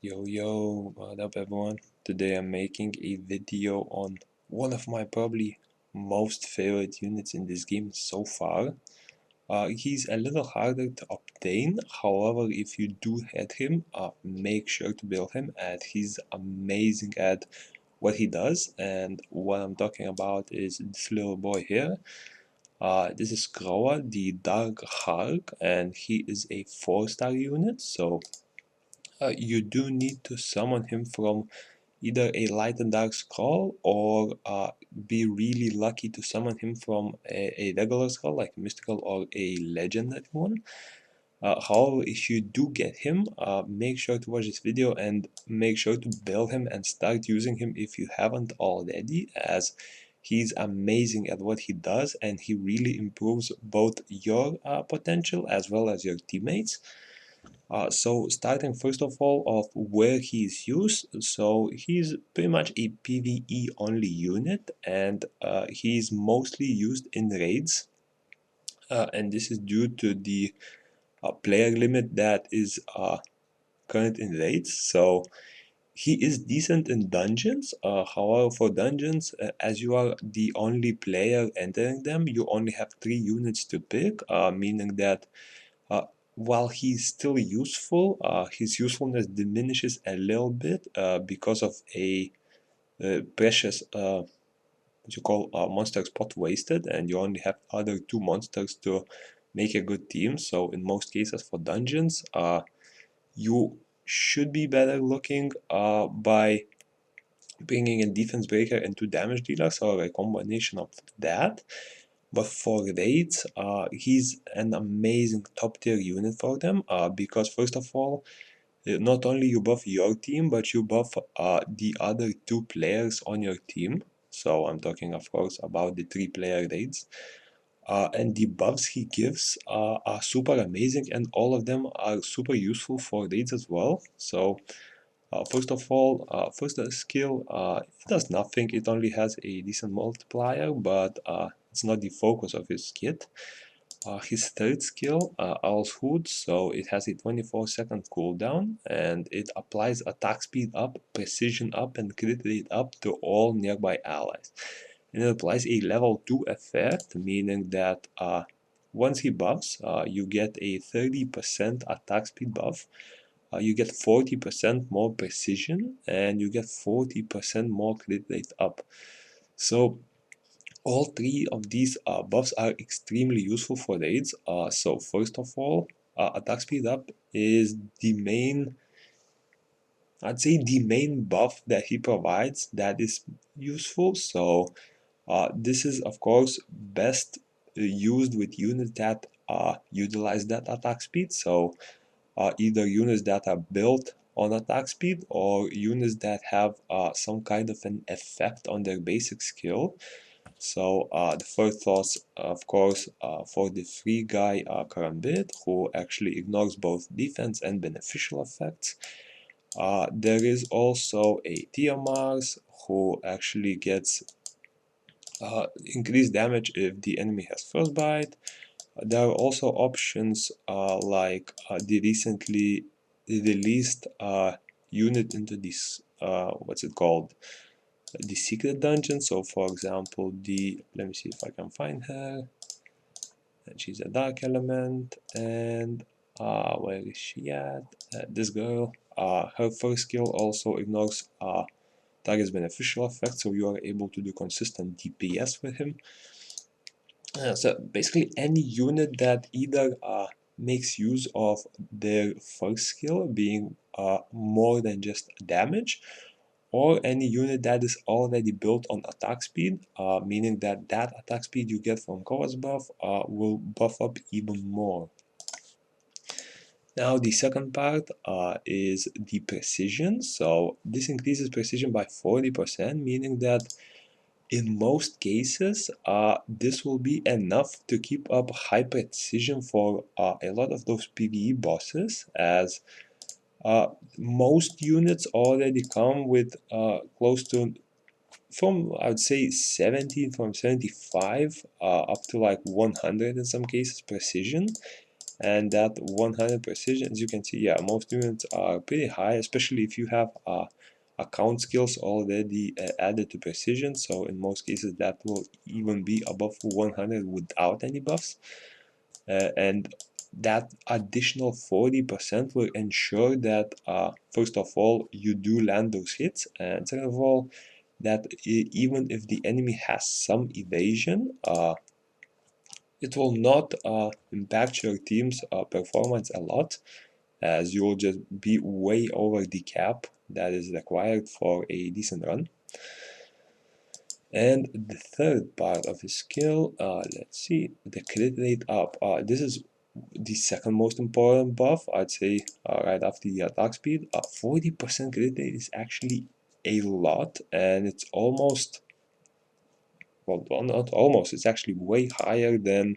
Yo, what up everyone? Today I'm making a video on one of my probably most favorite units in this game so far. He's a little harder to obtain, however if you do hit him, make sure to build him as he's amazing at what he does. And what I'm talking about is this little boy here. This is Croa, the Dark Harg, and he is a 4-star unit, so you do need to summon him from either a light and dark scroll or be really lucky to summon him from a regular scroll like mystical or a legendary one. However, if you do get him, make sure to watch this video and make sure to build him and start using him if you haven't already, as he's amazing at what he does and he really improves both your potential as well as your teammates. So starting first of all of where he is used, so he's pretty much a PvE only unit, and he's mostly used in raids, and this is due to the player limit that is current in raids. So he is decent in dungeons, however for dungeons, as you are the only player entering them, you only have 3 units to pick, meaning that uh, while he's still useful, his usefulness diminishes a little bit because of a precious what you call monster spot wasted, and you only have other 2 monsters to make a good team. So in most cases for dungeons, you should be better looking by bringing a defense breaker and 2 damage dealers, or a combination of that. But for raids, he's an amazing top tier unit for them, because first of all, not only you buff your team, but you buff the other 2 players on your team. So I'm talking of course about the 3-player raids. And the buffs he gives are super amazing, and all of them are super useful for raids as well. So first of all, first skill, it does nothing, it only has a decent multiplier, but it's not the focus of his kit. His third skill, Owl's Hood, so it has a 24-second cooldown, and it applies attack speed up, precision up, and crit rate up to all nearby allies. And it applies a level 2 effect, meaning that once he buffs, you get a 30% attack speed buff, you get 40% more precision, and you get 40% more crit rate up. So all 3 of these buffs are extremely useful for raids. So first of all, attack speed up is the main, I'd say the main buff that he provides that is useful. So this is of course best used with units that utilize that attack speed. So either units that are built on attack speed or units that have some kind of an effect on their basic skill. So the first thoughts, of course, for the free guy Karambit, who actually ignores both defense and beneficial effects. There is also a Tiamars, who actually gets increased damage if the enemy has frostbite. There are also options like the recently released unit into this, what's it called? The secret dungeon. So for example, let me see if I can find her. And she's a dark element, and where is she at? This girl. Her first skill also ignores target's beneficial effect, so you are able to do consistent DPS with him. So basically any unit that either makes use of their first skill being more than just damage, or any unit that is already built on attack speed, meaning that that attack speed you get from Croa's buff will buff up even more. Now the second part is the precision. So this increases precision by 40%, meaning that in most cases, this will be enough to keep up high precision for a lot of those PvE bosses, as most units already come with close to, from I would say 70, from 75 up to like 100 in some cases precision. and that 100 precision, as you can see, yeah, most units are pretty high, especially if you have account skills already added to precision. So in most cases that will even be above 100 without any buffs, and that additional 40% will ensure that first of all you do land those hits, and second of all that even if the enemy has some evasion, it will not impact your team's performance a lot, as you'll just be way over the cap that is required for a decent run. And the third part of his skill, let's see, the crit rate up. This is the second most important buff, I'd say, right after the attack speed. 40% crit rate is actually a lot, and it's almost, well, not almost, it's actually way higher than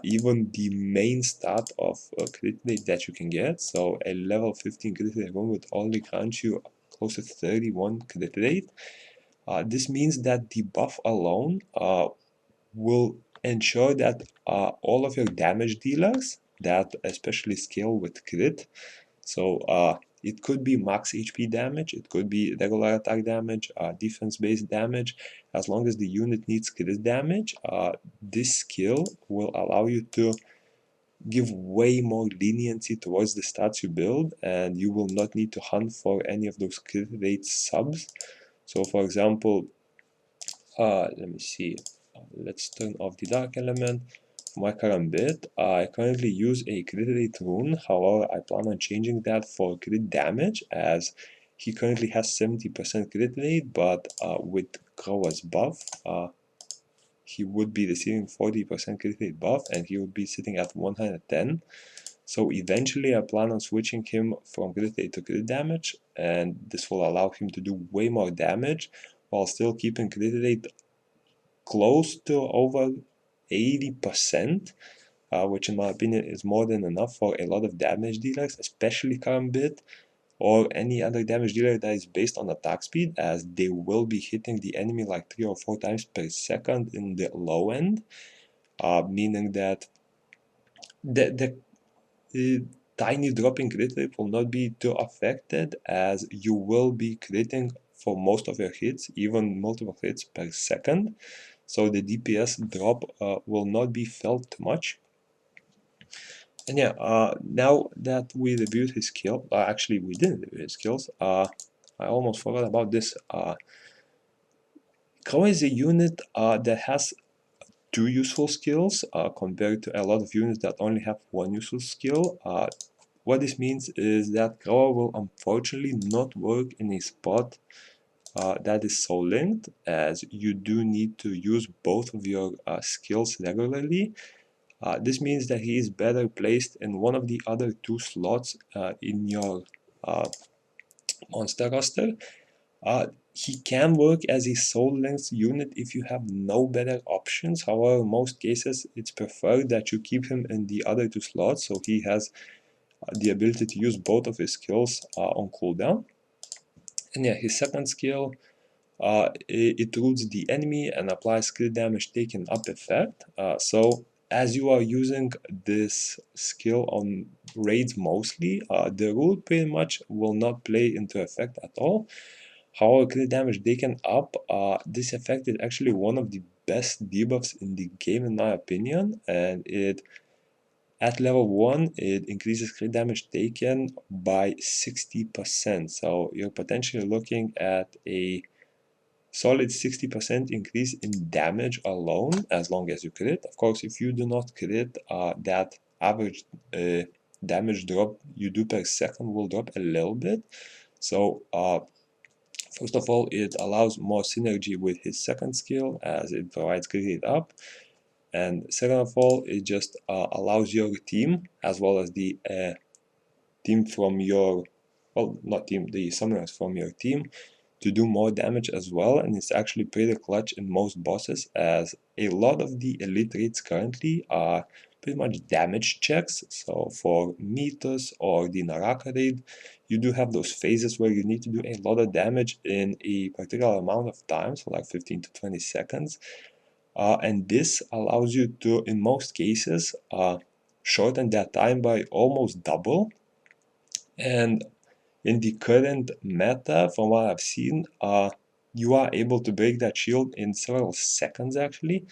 even the main stat of crit rate that you can get. So a level 15 crit rate would only grant you close to 31 crit rate. This means that the buff alone will ensure that all of your damage dealers that especially scale with crit, so it could be max HP damage, it could be regular attack damage, defense-based damage. As long as the unit needs crit damage, this skill will allow you to give way more leniency towards the stats you build, and you will not need to hunt for any of those crit rate subs. So for example, let me see, let's turn off the dark element. For my current build, I currently use a crit rate rune, however I plan on changing that for crit damage, as he currently has 70% crit rate, but with Croa's buff, he would be receiving 40% crit rate buff, and he would be sitting at 110. So eventually I plan on switching him from crit rate to crit damage, and this will allow him to do way more damage while still keeping crit rate close to over 80%, which in my opinion is more than enough for a lot of damage dealers, especially current bit or any other damage dealer that is based on attack speed, as they will be hitting the enemy like 3 or 4 times per second in the low end, meaning that the tiny drop in crit rate will not be too affected, as you will be critting for most of your hits, even multiple hits per second. So the DPS drop will not be felt too much. And yeah, now that we reviewed his skill, actually we didn't review his skills. I almost forgot about this. Croa is a unit that has 2 useful skills compared to a lot of units that only have 1 useful skill. What this means is that Croa will unfortunately not work in a spot that is so linked, as you do need to use both of your skills regularly. This means that he is better placed in one of the other 2 slots in your monster roster. He can work as a soul length unit if you have no better options. However, in most cases it's preferred that you keep him in the other 2 slots, so he has the ability to use both of his skills on cooldown. And yeah, his second skill, it roots the enemy and applies crit damage taken up effect. So as you are using this skill on raids mostly, the rule pretty much will not play into effect at all. However, crit damage taken up, this effect is actually one of the best debuffs in the game in my opinion, and at level 1 it increases crit damage taken by 60%. So you're potentially looking at a solid 60% increase in damage alone, as long as you crit. Of course, if you do not crit, that average damage drop you do per second will drop a little bit. So first of all, it allows more synergy with his second skill, as it provides crit rate up. And second of all, it just allows your team, as well as the team from your, well, not team, the summoners from your team, to do more damage as well. And it's actually pretty clutch in most bosses, as a lot of the elite raids currently are pretty much damage checks. So for Mythos or the Naraka raid, you do have those phases where you need to do a lot of damage in a particular amount of time, so like 15 to 20 seconds. And this allows you to, in most cases, shortened that time by almost double. And in the current meta, from what I've seen, you are able to break that shield in several seconds actually.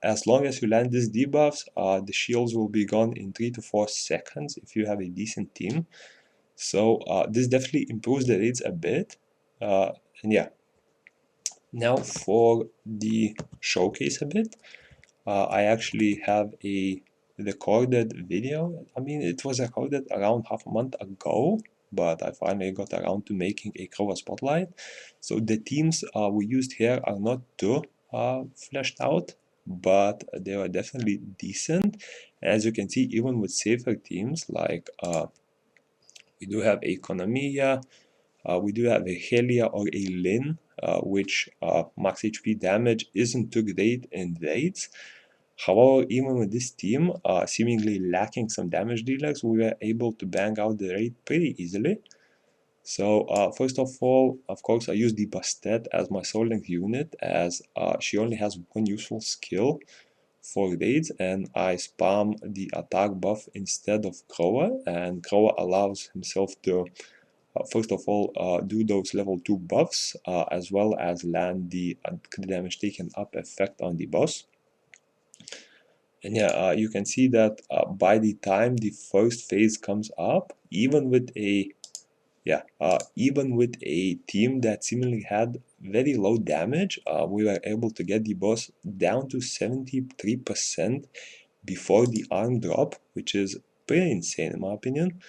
As long as you land these debuffs, the shields will be gone in 3 to 4 seconds if you have a decent team. So this definitely improves the raids a bit. And yeah, now for the showcase a bit. I actually have a recorded video. I mean, it was recorded around half a month ago, but I finally got around to making a KROA spotlight. So the teams we used here are not too fleshed out, but they are definitely decent. As you can see, even with safer teams like we do have a Konamiya, we do have a Helia or a Lin, which max HP damage isn't too great in raids. However, even with this team seemingly lacking some damage dealers, we were able to bang out the raid pretty easily. So first of all, of course, I use the Bastet as my soul link unit, as she only has one useful skill for raids, and I spam the attack buff instead of Croa, and Croa allows himself to first of all do those level 2 buffs, as well as land the crit damage taken up effect on the boss. And yeah, you can see that by the time the first phase comes up, even with a team that seemingly had very low damage, we were able to get the boss down to 73% before the arm drop, which is pretty insane in my opinion.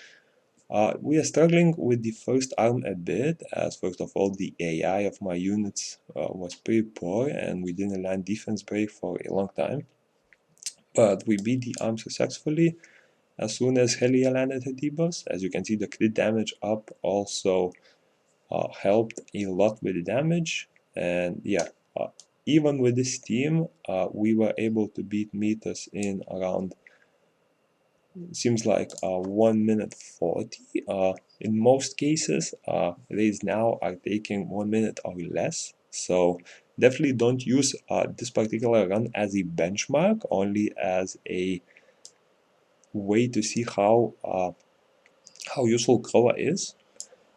We are struggling with the first arm a bit, as first of all the AI of my units was pretty poor and we didn't land defense break for a long time. But we beat the arm successfully as soon as Helia landed her debuffs. As you can see, the crit damage up also helped a lot with the damage. And yeah, even with this team, we were able to beat meters in around, seems like 1 minute 40. In most cases, raids now are taking 1 minute or less. So definitely don't use this particular run as a benchmark, only as a way to see how useful Croa is.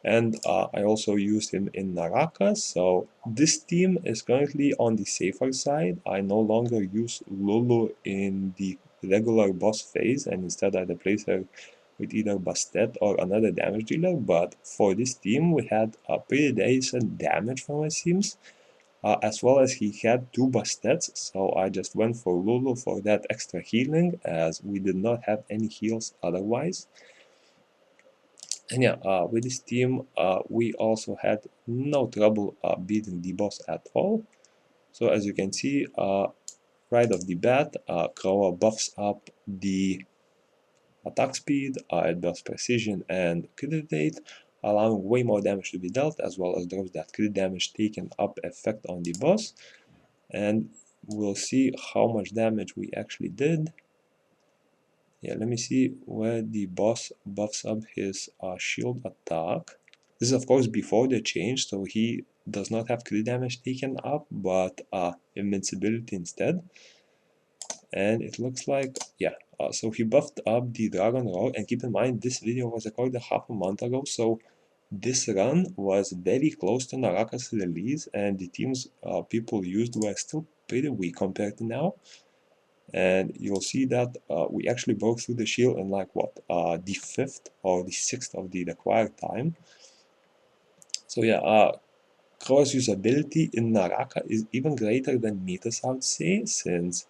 And I also used him in Naraka. So this team is currently on the safer side. I no longer use Lulu in the regular boss phase, and instead I replace her with either Bastet or another damage dealer. But for this team, we had a pretty decent damage from my teams, as well as he had 2 Bastets. So I just went for Lulu for that extra healing, as we did not have any heals otherwise. And yeah, with this team, we also had no trouble beating the boss at all. So as you can see, right off the bat, Croa buffs up the attack speed, it buffs precision and crit rate, allowing way more damage to be dealt, as well as drops that crit damage taken up effect on the boss. And we'll see how much damage we actually did. Yeah, let me see where the boss buffs up his shield attack. This is of course before the change, so he does not have crit damage taken up, but invincibility instead. And it looks like, yeah, so he buffed up the Dragon Roar, and keep in mind this video was recorded half a month ago, so this run was very close to Naraka's release, and the teams people used were still pretty weak compared to now. And you'll see that we actually broke through the shield in like what, the 5th or the 6th of the required time. So yeah, Croa's usability in Naraka is even greater than Meters, I would say, since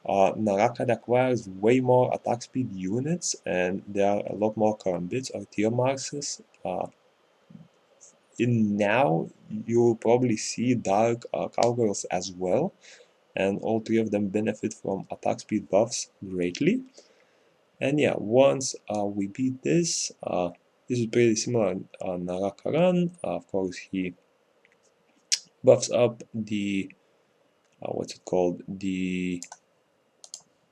Naraka requires way more attack speed units, and there are a lot more karambits or tier marks. In now, you'll probably see dark cowgirls as well, and all 3 of them benefit from attack speed buffs greatly. And yeah, once we beat this, this is pretty similar Naraka run. Of course, he buffs up the what's it called,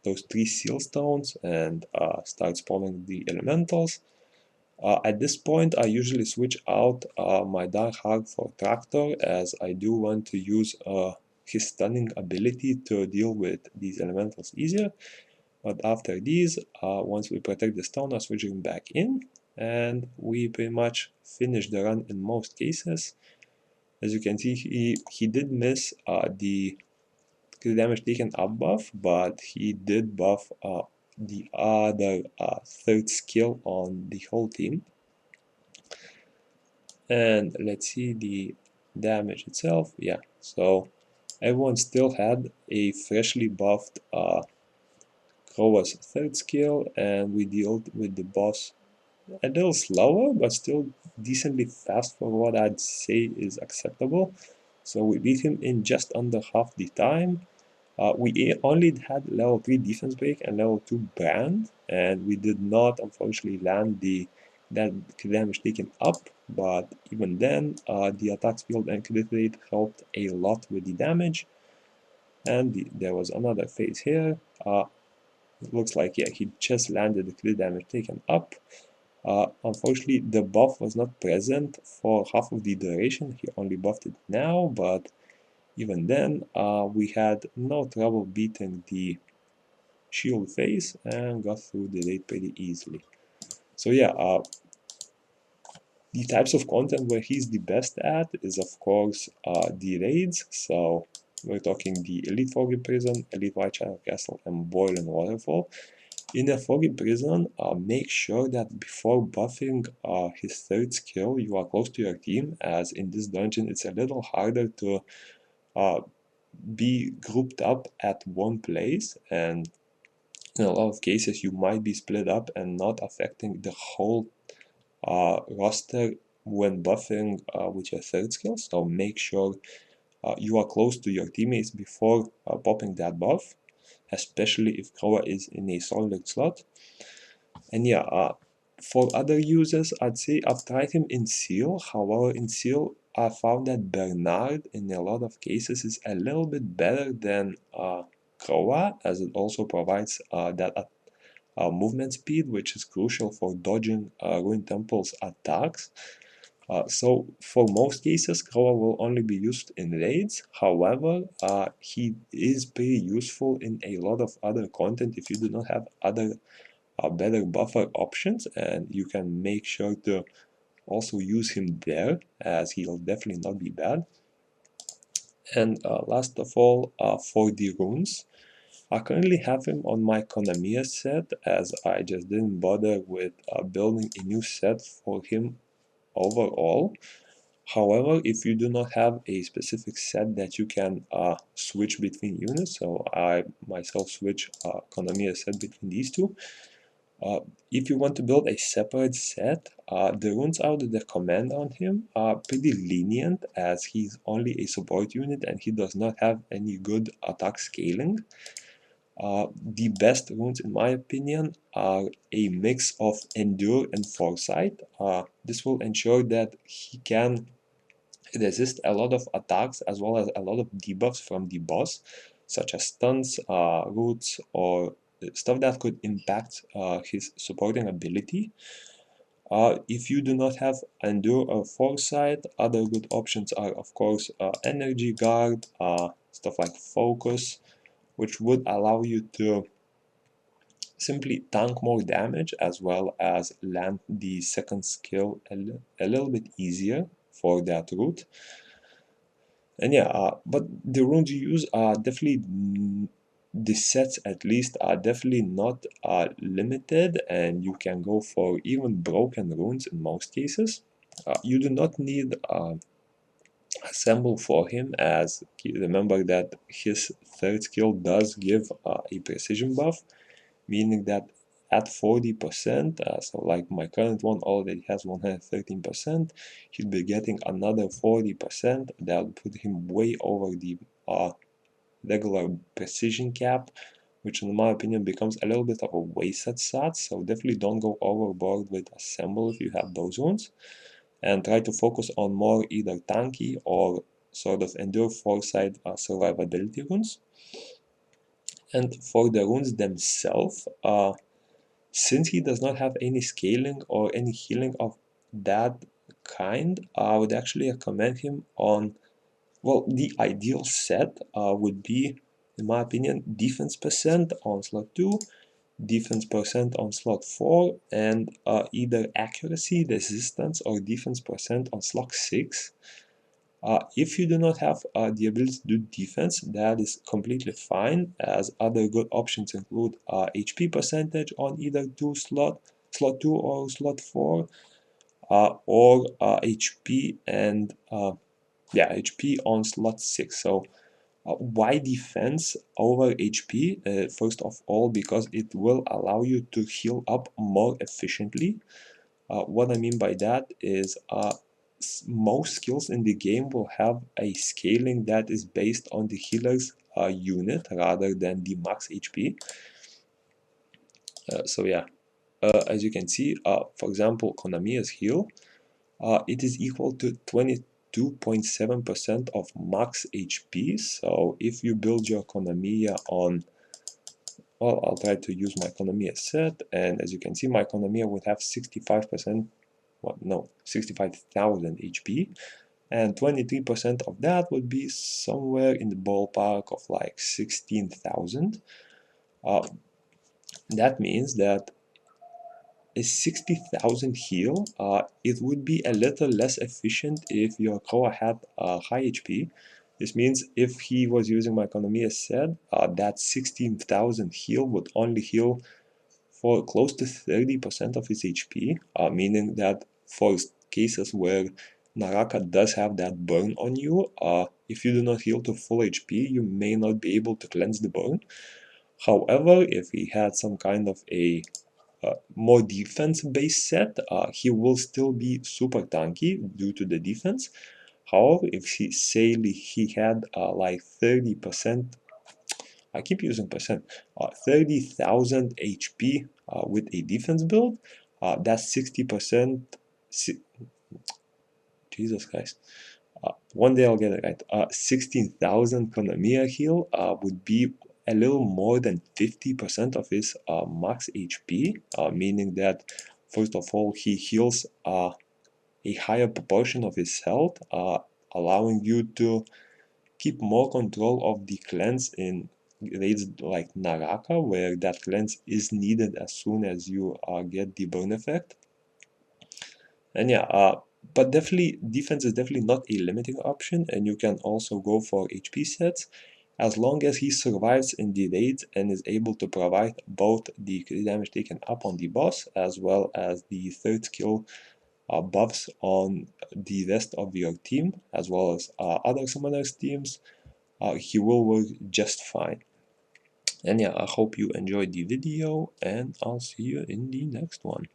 those 3 seal stones, and starts spawning the elementals. At this point, I usually switch out my Dark Harg for Tractor, as I do want to use his stunning ability to deal with these elementals easier. But after these, once we protect the stone, I switch him back in, and we pretty much finish the run in most cases. As you can see, he did miss the damage taken up buff, but he did buff the other third skill on the whole team. And let's see the damage itself. Yeah, so everyone still had a freshly buffed Croa's third skill, and we dealt with the boss a little slower, but still decently fast for what I'd say is acceptable. So we beat him in just under half the time. We only had level 3 defense break and level 2 brand, and we did not unfortunately land that damage taken up, but even then the attack speed and crit rate helped a lot with the damage. And there was another phase here. It looks like, yeah, he just landed the crit damage taken up. Unfortunately, the buff was not present for half of the duration. He only buffed it now, but even then, we had no trouble beating the shield phase and got through the raid pretty easily. So yeah, the types of content where he's the best at is of course the raids. So we're talking the Elite Foggy Prison, Elite Whitechapel Castle, and Boiling Waterfall. In a Foggy Prison, make sure that before buffing his third skill, you are close to your team, as in this dungeon it's a little harder to be grouped up at one place, and in a lot of cases you might be split up and not affecting the whole roster when buffing with your third skill. So make sure you are close to your teammates before popping that buff, especially if Croa is in a solid slot. And yeah, for other users, I'd say I've tried him in Seal. However, in Seal, I found that Bernard in a lot of cases is a little bit better than Croa, as it also provides that movement speed, which is crucial for dodging Ruined Temple's attacks. So for most cases, Croa will only be used in raids. However, he is pretty useful in a lot of other content if you do not have other better buffer options, and you can make sure to also use him there, as he'll definitely not be bad. And last of all, for the runes, I currently have him on my Konamiya set, as I just didn't bother with building a new set for him overall. However, if you do not have a specific set that you can switch between units, so I myself switch Konamiya set between these two. If you want to build a separate set, the runes out of the command on him are pretty lenient, as he's only a support unit and he does not have any good attack scaling. The best runes, in my opinion, are a mix of Endure and Foresight. This will ensure that he can resist a lot of attacks as well as a lot of debuffs from the boss, such as stuns, roots, or stuff that could impact his supporting ability. If you do not have Endure or Foresight, other good options are of course Energy Guard, stuff like Focus, which would allow you to simply tank more damage as well as land the second skill a little bit easier for that route. And yeah, but the runes you use are definitely, the sets at least are definitely not limited, and you can go for even broken runes in most cases. You do not need assemble for him, as remember that his third skill does give a precision buff, meaning that at 40%, so like my current one already has 113%, he'll be getting another 40%. That will put him way over the regular precision cap, which in my opinion becomes a little bit of a wasted stat. So definitely don't go overboard with assemble if you have those ones, and try to focus on more either tanky or sort of endure foresight survivability runes. And for the runes themselves, since he does not have any scaling or any healing of that kind, I would actually recommend him on, well, the ideal set would be, in my opinion, defense percent on slot 2, defense percent on slot 4, and either accuracy, resistance, or defense percent on slot 6. If you do not have the ability to do defense, that is completely fine, as other good options include HP percentage on either slot 2 or slot 4, or HP and HP on slot 6. So why defense over HP? First of all, because it will allow you to heal up more efficiently. What I mean by that is most skills in the game will have a scaling that is based on the healer's unit rather than the max HP. So yeah, as you can see, for example, Konamiya's heal, it is equal to 22.7% of max HP. So if you build your Konamiya on, well, I'll try to use my Konamiya set, and as you can see, my Konamiya would have 65%, well, no, 65,000 HP, and 23% of that would be somewhere in the ballpark of like 16,000. That means that a 60,000 heal, it would be a little less efficient if your Croa had high HP. This means if he was using my Konamiya set, that 16,000 heal would only heal for close to 30% of his HP, meaning that for cases where Naraka does have that burn on you, if you do not heal to full HP, you may not be able to cleanse the burn. However, if he had some kind of a more defense-based set, he will still be super tanky due to the defense. However, if he had like 30%, I keep using percent, 30,000 HP with a defense build, that's 60%. Jesus Christ. One day I'll get it right. 16,000 Konamiya heal would be a little more than 50% of his max HP, meaning that first of all he heals a higher proportion of his health, allowing you to keep more control of the cleanse in raids like Naraka, where that cleanse is needed as soon as you get the burn effect. And yeah, but definitely defense is definitely not a limiting option, and you can also go for HP sets as long as he survives in the raids and is able to provide both the crit damage taken up on the boss as well as the third skill buffs on the rest of your team as well as other summoners teams. He will work just fine. And yeah, I hope you enjoyed the video, and I'll see you in the next one.